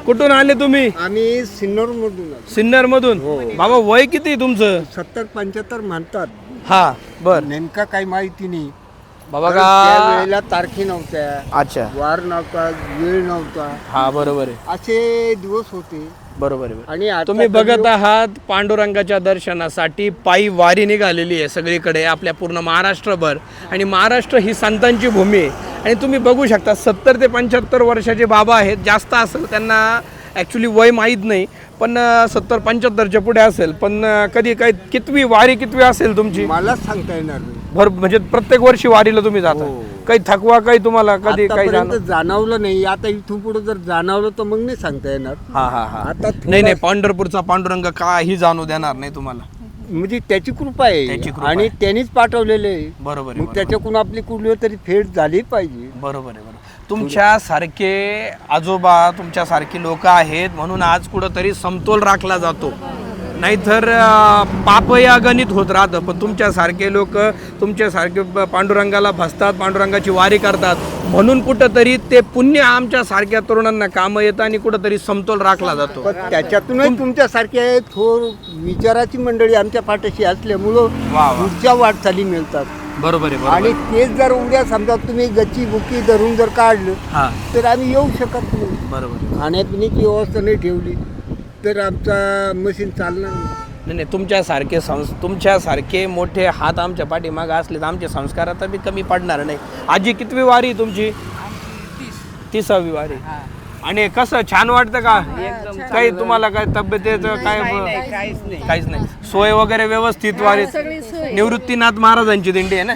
कुठून आले तुम्ही? आम्ही सिन्नर मधून. सिन्नर मधून. बाबा वय किती तुमचं? 70-75 म्हणतात. हा बर. नेमका काही माहिती नाही बाबा कारण त्या वेळेला तारखे नव्हत्या, अच्छा, वार नव्हता, वेळ नव्हता, हा बरोबर आहे, असे दिवस होते. बरोबर आहे. आणि आता तुम्ही बघत आहात पांडुरंगाच्या दर्शनासाठी पायी वारी निघालेली आहे सगळीकडे आपल्या पूर्ण महाराष्ट्रभर. आणि महाराष्ट्र ही संतांची भूमी आहे. आणि तुम्ही बघू शकता 70 ते 75 वर्षाचे बाबा आहेत. जास्त असेल, त्यांना ॲक्च्युली वय माहीत नाही, पण 70-75च्या पुढे असेल. पण कधी काही कितवी वारी कितवी असेल तुमची? मला सांगता येणार नाही. म्हणजे प्रत्येक वर्षी वारीला तुम्ही जाता? काही थकवा काही तुम्हाला कधी काही जाणवलं नाही. आता इथून पुढे जर जाणवलं तर मग नाही सांगता येणार. हा हा हा. आता नाही, पंढरपूरचा पांडुरंग काही जाणू देणार नाही तुम्हाला. म्हणजे त्याची कृपा आहे आणि त्यांनीच पाठवलेले आहे. बरोबर मग त्याच्याकडून आपली कुठली तरी फेट झाली पाहिजे. बरोबर आहे. तुमच्यासारखे आजोबा, तुमच्यासारखी लोक आहेत म्हणून आज कुठंतरी समतोल राखला जातो. नाहीतर पापही अगणित होत राहतं. पण तुमच्यासारखे लोक तुमच्यासारखे पांडुरंगाला भसतात, पांडुरंगाची वारी करतात म्हणून कुठंतरी ते पुण्य आमच्यासारख्या तरुणांना कामं येतं आणि कुठंतरी समतोल राखला जातो. पण त्याच्यातूनच तुमच्यासारखे थोर विचाराची मंडळी आमच्या पाठीशी असल्यामुळं पुढच्या वाटचाली मिळतात. बरोबर आहे. आणि तेच जर उद्या समजा तुम्ही गच्ची बुकी धरून जर काढलं तर आम्ही येऊ शकत नाही. बरोबर. खाण्यापिण्याची व्यवस्था नाही ठेवली तर आमचा मशीन चालणार नाही. तुमच्यासारखे मोठे हात आमच्या पाठीमागं असले तर आमचे संस्कार आता बी कमी पडणार नाही. आजी कितवी वारी तुमची? 30वी वारी. आणि कसं छान वाटतं का? काही तुम्हाला काय तब्येतीचं काय? काहीच नाही. सोय वगैरे व्यवस्थित वारी? निवृत्तीनाथ महाराजांची दिंडी आहे ना?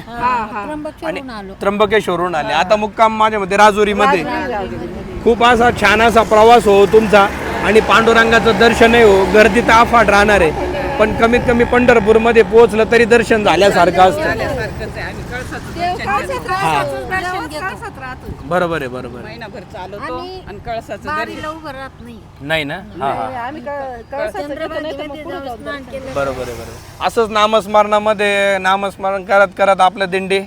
आणि त्र्यंबकेश्वरून आले. आता मुक्काम माझ्या मध्ये राजुरीमध्ये. खूप असा छान असा प्रवास हो तुमचा. आणि पांडुरंगाचं दर्शनही हो. गर्दी तर अफाट राहणार आहे, पण कमीत कमी पंढरपूरमध्ये पोहोचलं तरी दर्शन झाल्यासारखं असतं. बरोबर आहे. बरोबर. महिनाभर चालवतो आणि कळसाचं नाही ना? बरोबर आहे. असंच नामस्मरणामध्ये नामस्मरण करत करत आपलं दिंडी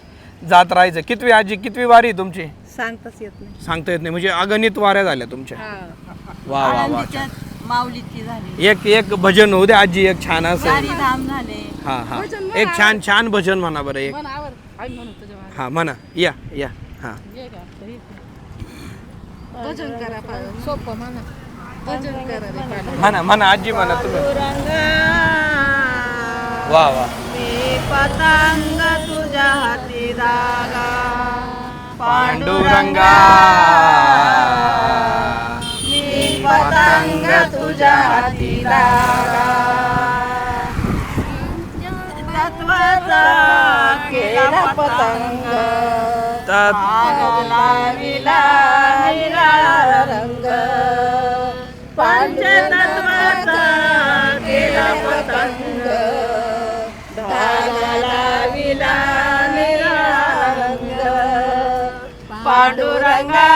जात राहायचं. कितवी आजी, कितवी वारी तुमची? सांगताच येत नाही. सांगता येत नाही. म्हणजे अगणित वाऱ्या झाल्या तुमच्या. वा वा वा. माऊलीची झाली. एक भजन होऊ दे आजी, एक छान असं. धाम झाले. हा. एक छान भजन म्हणा बरं. एक हा म्हणा. या हा. भजन करा, सोपं म्हणा. भजन करा म्हणा आजी म्हणा तुम्ही. वा. मी पतंग तुझ्या हाती धागा, पांडुरंगा मी पतंग तुझ्या हाती धागा, तत्वाचा केला पतंग, लाविला निराळा रंग, पंचतत्वाचा केला पतंग, धागा लाविला निराळा रंग, पांडुरंगा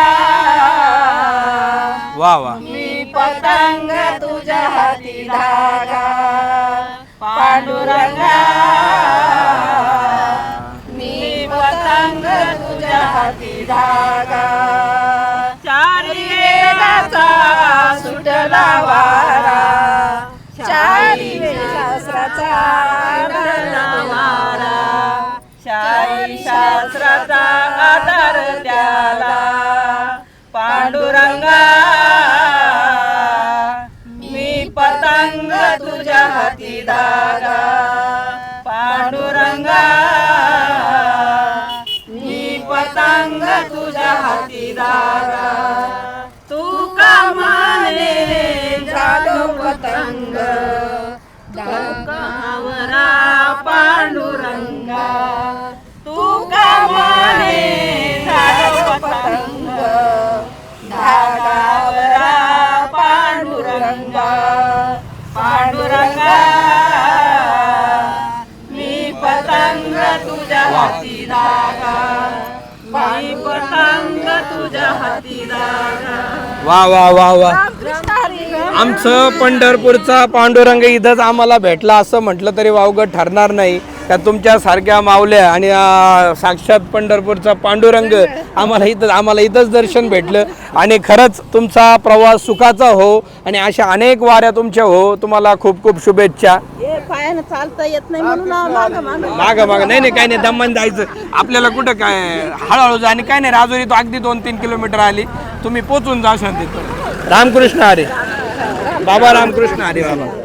वा. मी पतंग तुझ्या हाती धागा, पांडुरंगा मी पतंग तुझ्या हाती धागा, चारी वेदाचा सुटला वारा, चारी शास्त्राचा आदरला वारा, चारी शास्त्राचा आदर त्याला, पांडुरंगा मी पतंग तुझ्या हाती धागा, पांडुरंगा मी पतंग तुझ्या हाती धागा, तू का माने झालो पतंग, धागावरा पांडुरंगा, तू का माने झालो पतंग, धागावरा पांडुरंगा, पांडुरंगा मी पतंग तुझ्या हाती धागा, मी पतंग तुझ्या हाती धागा. वा. आमचं पंढरपूरचा पांडुरंग इथंच आम्हाला भेटला असं म्हटलं तरी वावगं ठरणार नाही. का तुमच्यासारख्या माऊल्या आणि साक्षात पंढरपूरचा पांडुरंग आम्हाला इथंच दर्शन भेटलं. आणि खरंच तुमचा प्रवास सुखाचा हो आणि अशा अनेक वाऱ्या तुमच्या हो. तुम्हाला खूप खूप शुभेच्छा. पायानं चालता येत नाही म्हणून माग नाही काही नाही, दमन जायचं आपल्याला. कुठं काय हळूहळू जा. आणि काय नाही, राजुरी तो अगदी 2-3 किलोमीटर आली, तुम्ही पोचून जा शांतीत. रामकृष्ण हरी बाबा, रामकृष्ण हरी बाबा.